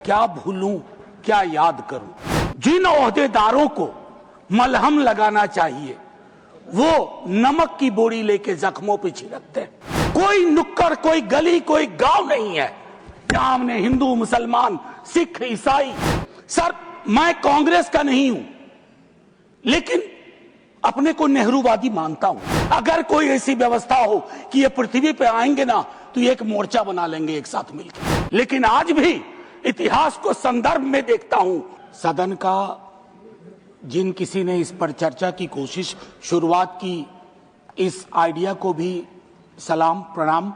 क्या भूलूं क्या याद करूं। जिन ओहदेदारों को मलहम लगाना चाहिए वो नमक की बोरी लेके जख्मों पे छिड़कते हैं। कोई नुक्कड़, कोई गली, कोई गांव नहीं है जहां हमने हिंदू, मुसलमान, सिख, ईसाई। सर, मैं कांग्रेस का नहीं हूं, लेकिन अपने को नेहरूवादी मानता हूं। अगर कोई ऐसी व्यवस्था हो कि ये पृथ्वी पे आएंगे ना तो एक मोर्चा बना लेंगे एक साथ मिलकर। लेकिन आज भी इतिहास को संदर्भ में देखता हूं। सदन का जिन किसी ने इस पर चर्चा की कोशिश, शुरुआत की, इस आइडिया को भी सलाम प्रणाम।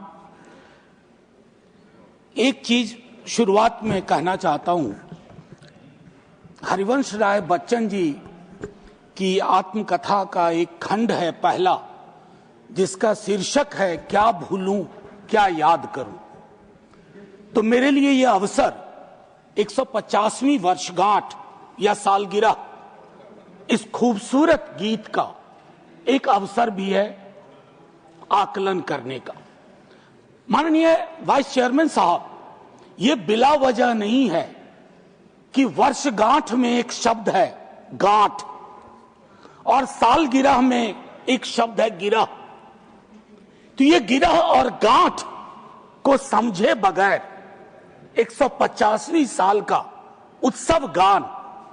एक चीज शुरुआत में कहना चाहता हूं, हरिवंश राय बच्चन जी की आत्मकथा का एक खंड है पहला, जिसका शीर्षक है क्या भूलूं क्या याद करूं। तो मेरे लिए यह अवसर 150वीं वर्षगांठ या सालगिरह इस खूबसूरत गीत का एक अवसर भी है आकलन करने का। माननीय वाइस चेयरमैन साहब, ये बिला वजह नहीं है कि वर्षगांठ में एक शब्द है गांठ और सालगिरह में एक शब्द है गिरह। तो ये गिरह और गांठ को समझे बगैर 150वीं साल का उत्सव गान,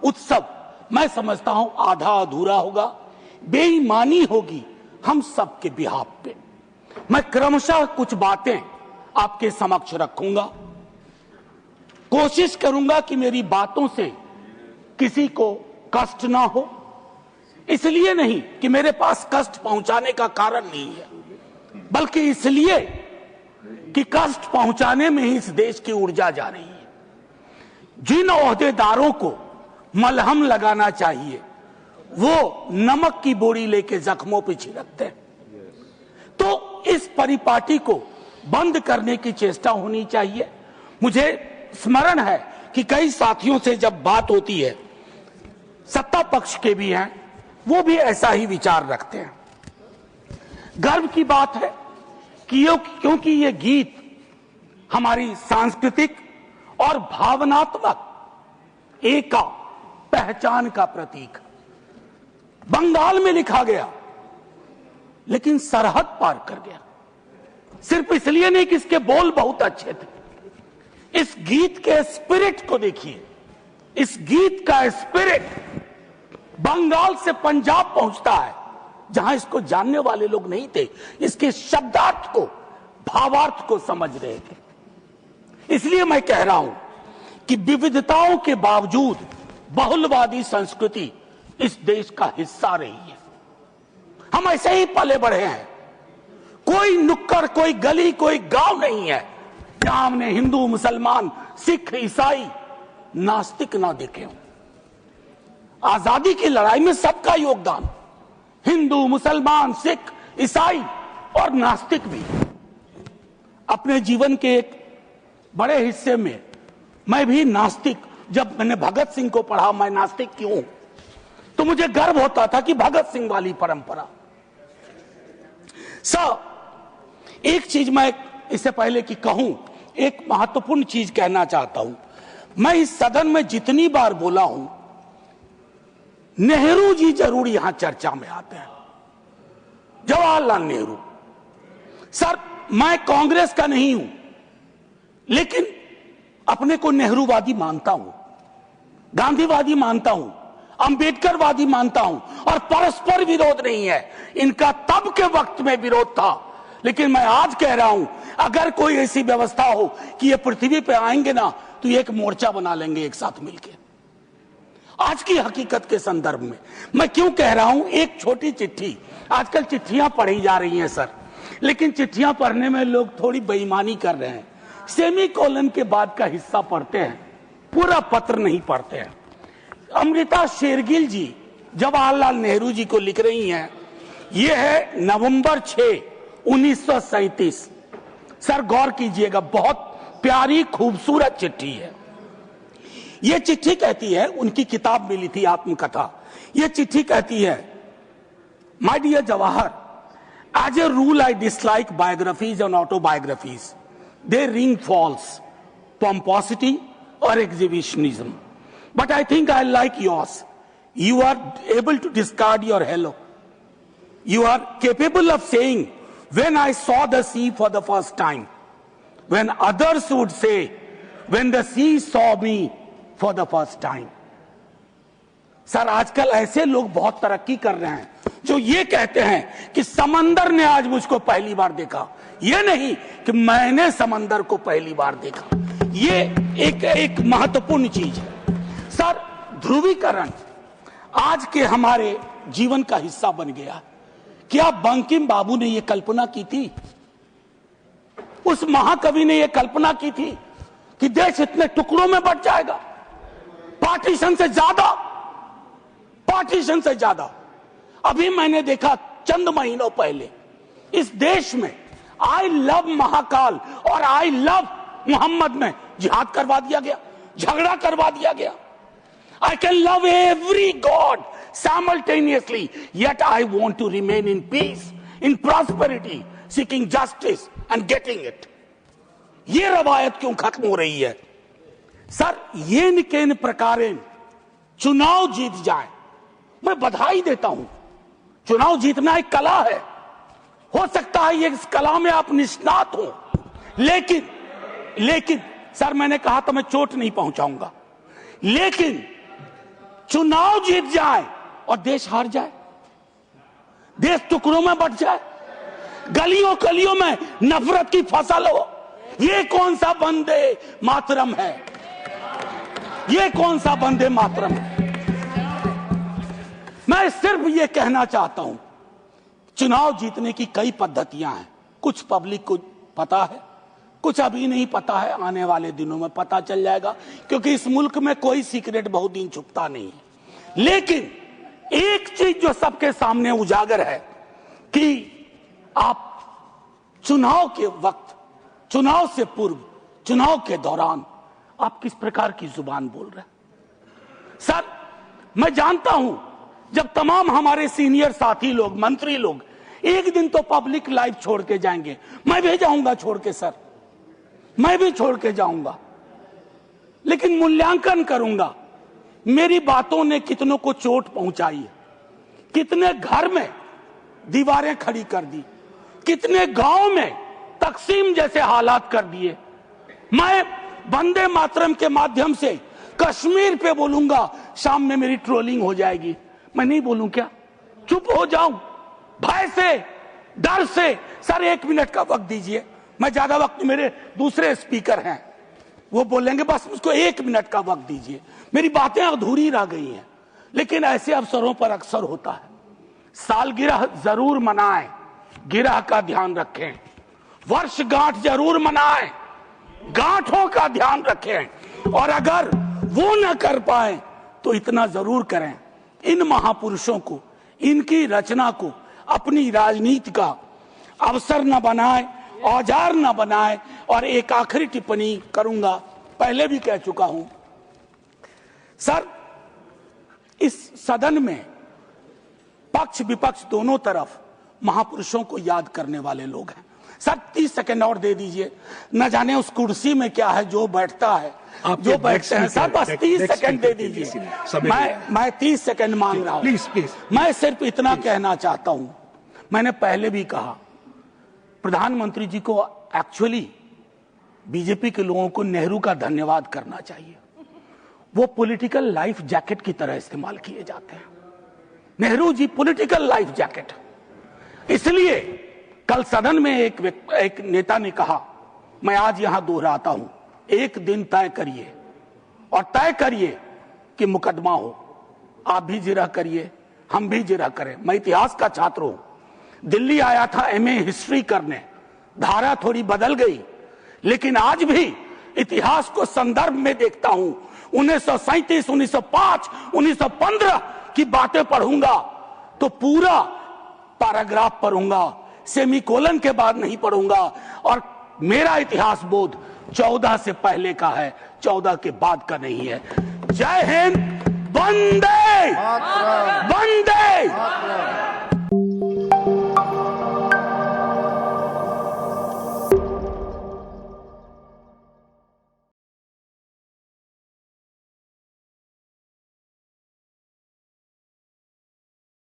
उत्सव मैं समझता हूं आधा अधूरा होगा, बेईमानी होगी हम सब के बिहाफ पे। मैं क्रमशः कुछ बातें आपके समक्ष रखूंगा, कोशिश करूंगा कि मेरी बातों से किसी को कष्ट ना हो। इसलिए नहीं कि मेरे पास कष्ट पहुंचाने का कारण नहीं है, बल्कि इसलिए कि कष्ट पहुंचाने में ही इस देश की ऊर्जा जा रही है। जिन ओहदेदारों को मलहम लगाना चाहिए वो नमक की बोरी लेके जख्मों पे छिड़कते हैं। तो इस परिपाटी को बंद करने की चेष्टा होनी चाहिए। मुझे स्मरण है कि कई साथियों से जब बात होती है, सत्ता पक्ष के भी हैं, वो भी ऐसा ही विचार रखते हैं। गर्व की बात है कि क्योंकि ये गीत हमारी सांस्कृतिक और भावनात्मक एका पहचान का प्रतीक। बंगाल में लिखा गया लेकिन सरहद पार कर गया, सिर्फ इसलिए नहीं कि इसके बोल बहुत अच्छे थे। इस गीत के स्पिरिट को देखिए, इस गीत का स्पिरिट बंगाल से पंजाब पहुंचता है, जहां इसको जानने वाले लोग नहीं थे, इसके शब्दार्थ को, भावार्थ को समझ रहे थे। इसलिए मैं कह रहा हूं कि विविधताओं के बावजूद बहुलवादी संस्कृति इस देश का हिस्सा रही है। हम ऐसे ही पले बढ़े हैं। कोई नुक्कड़, कोई गली, कोई गांव नहीं है जहां हमने हिंदू, मुसलमान, सिख, ईसाई, नास्तिक ना देखे हों। आजादी की लड़ाई में सबका योगदान, हिंदू, मुसलमान, सिख, ईसाई और नास्तिक भी। अपने जीवन के एक बड़े हिस्से में मैं भी नास्तिक, जब मैंने भगत सिंह को पढ़ा, मैं नास्तिक क्यों, तो मुझे गर्व होता था कि भगत सिंह वाली परंपरा। एक चीज मैं इससे पहले कि कहूं, एक महत्वपूर्ण चीज कहना चाहता हूं। मैं इस सदन में जितनी बार बोला हूं, नेहरू जी जरूर यहां चर्चा में आते हैं, जवाहरलाल नेहरू। सर, मैं कांग्रेस का नहीं हूं, लेकिन अपने को नेहरूवादी मानता हूं, गांधीवादी मानता हूं, अंबेडकरवादी मानता हूं, और परस्पर विरोध नहीं है। इनका तब के वक्त में विरोध था, लेकिन मैं आज कह रहा हूं, अगर कोई ऐसी व्यवस्था हो कि ये पृथ्वी पे आएंगे ना तो एक मोर्चा बना लेंगे एक साथ मिलकर। आज की हकीकत के संदर्भ में मैं क्यों कह रहा हूं, एक छोटी चिट्ठी, आजकल चिट्ठियां पढ़ी जा रही हैं सर, लेकिन चिट्ठियां पढ़ने में लोग थोड़ी बेईमानी कर रहे हैं। सेमीकोलन के बाद का हिस्सा पढ़ते हैं, पूरा पत्र नहीं पढ़ते हैं। अमृता शेरगिल जी जवाहरलाल नेहरू जी को लिख रही हैं, यह है नवंबर 6, 1937। सर गौर कीजिएगा, बहुत प्यारी खूबसूरत चिट्ठी है। यह चिट्ठी कहती है, उनकी किताब मिली थी आत्मकथा। यह चिट्ठी कहती है, my dear Jawahar, as a rule I dislike biographies and autobiographies. They ring false, pomposity, or exhibitionism. But I think I like yours. You are able to discard your hello. You are capable of saying, when I saw the sea for the first time, when others would say, when the sea saw me for the first time. Sir आजकल ऐसे लोग बहुत तरक्की कर रहे हैं जो ये कहते हैं कि समंदर ने आज मुझको पहली बार देखा, ये नहीं कि मैंने समंदर को पहली बार देखा। ये एक महत्वपूर्ण चीज है। सर ध्रुवीकरण आज के हमारे जीवन का हिस्सा बन गया। क्या बंकिम बाबू ने यह कल्पना की थी, उस महाकवि ने यह कल्पना की थी कि देश इतने टुकड़ों में बंट जाएगा? पार्टीशन से ज्यादा। अभी मैंने देखा चंद महीनों पहले इस देश में आई लव महाकाल और आई लव मोहम्मद में जिहाद करवा दिया गया, झगड़ा करवा दिया गया। I can love every God simultaneously, yet I want to remain in peace, in prosperity, seeking justice and getting it. ये रवायत क्यों खत्म हो रही है? सर ये केन प्रकारेण चुनाव जीत जाए, मैं बधाई देता हूं। चुनाव जीतना एक कला है, हो सकता है ये इस कला में आप निष्णात हो, लेकिन सर मैंने कहा तो मैं चोट नहीं पहुंचाऊंगा, लेकिन चुनाव जीत जाए और देश हार जाए, देश टुकड़ों में बंट जाए, गलियों गलियों में नफरत की फसल हो, ये कौन सा वंदे मातरम है? ये कौन सा वंदे मातरम है? मैं सिर्फ ये कहना चाहता हूं, चुनाव जीतने की कई पद्धतियां हैं, कुछ पब्लिक को पता है, कुछ अभी नहीं पता है, आने वाले दिनों में पता चल जाएगा, क्योंकि इस मुल्क में कोई सीक्रेट बहुत दिन छुपता नहीं है। लेकिन एक चीज जो सबके सामने उजागर है कि आप चुनाव के वक्त, चुनाव से पूर्व, चुनाव के दौरान आप किस प्रकार की जुबान बोल रहे हैं। सर मैं जानता हूं जब तमाम हमारे सीनियर साथी लोग, मंत्री लोग एक दिन तो पब्लिक लाइफ छोड़ के जाएंगे, मैं भी जाऊंगा छोड़ के सर, मैं भी छोड़ के जाऊंगा, लेकिन मूल्यांकन करूंगा मेरी बातों ने कितनों को चोट पहुंचाई है, कितने घर में दीवारें खड़ी कर दी, कितने गांव में तकसीम जैसे हालात कर दिए। मैं वंदे मातरम के माध्यम से कश्मीर पे बोलूंगा, शाम में मेरी ट्रोलिंग हो जाएगी, मैं नहीं बोलूं क्या? चुप हो जाऊं भय से, डर से? सर 1 मिनट का वक्त दीजिए, मैं ज्यादा वक्त, मेरे दूसरे स्पीकर हैं वो बोलेंगे, बस उसको 1 मिनट का वक्त दीजिए। मेरी बातें अधूरी रह गई हैं, लेकिन ऐसे अवसरों पर अक्सर होता है। सालगिरह जरूर मनाएं, गिरह का ध्यान रखें, वर्षगांठ जरूर मनाएं, गांठों का ध्यान रखें, और अगर वो न कर पाए तो इतना जरूर करें, इन महापुरुषों को, इनकी रचना को अपनी राजनीति का अवसर न बनाए, औजार न बनाए। और एक आखिरी टिप्पणी करूंगा, पहले भी कह चुका हूं सर, इस सदन में पक्ष विपक्ष दोनों तरफ महापुरुषों को याद करने वाले लोग हैं। सर 30 सेकंड और दे दीजिए, न जाने उस कुर्सी में क्या है जो बैठता है, जो बैठते हैं। सर बस 30 सेकंड दे दीजिए, मैं 30 सेकंड मांग रहा हूं। प्लीज मैं सिर्फ इतना कहना चाहता हूं, मैंने पहले भी कहा, प्रधानमंत्री जी को एक्चुअली बीजेपी के लोगों को नेहरू का धन्यवाद करना चाहिए। वो पॉलिटिकल लाइफ जैकेट की तरह इस्तेमाल किए जाते हैं। Nehru ji political life jacket. इसलिए कल सदन में एक नेता ने कहा, मैं आज यहां दोहराता हूं, एक दिन तय करिए और तय करिए कि मुकदमा हो। आप भी जिरह करिए, हम भी जिरह करें। मैं इतिहास का छात्र हूं, दिल्ली आया था एमए हिस्ट्री करने, धारा थोड़ी बदल गई, लेकिन आज भी इतिहास को संदर्भ में देखता हूं। 1937, 1905, 1915 की बातें पढ़ूंगा तो पूरा पैराग्राफ पढ़ूंगा, सेमीकोलन के बाद नहीं पढ़ूंगा। और मेरा इतिहास बोध 14 से पहले का है, 14 के बाद का नहीं है। जय हिंद, वंदे वंदे।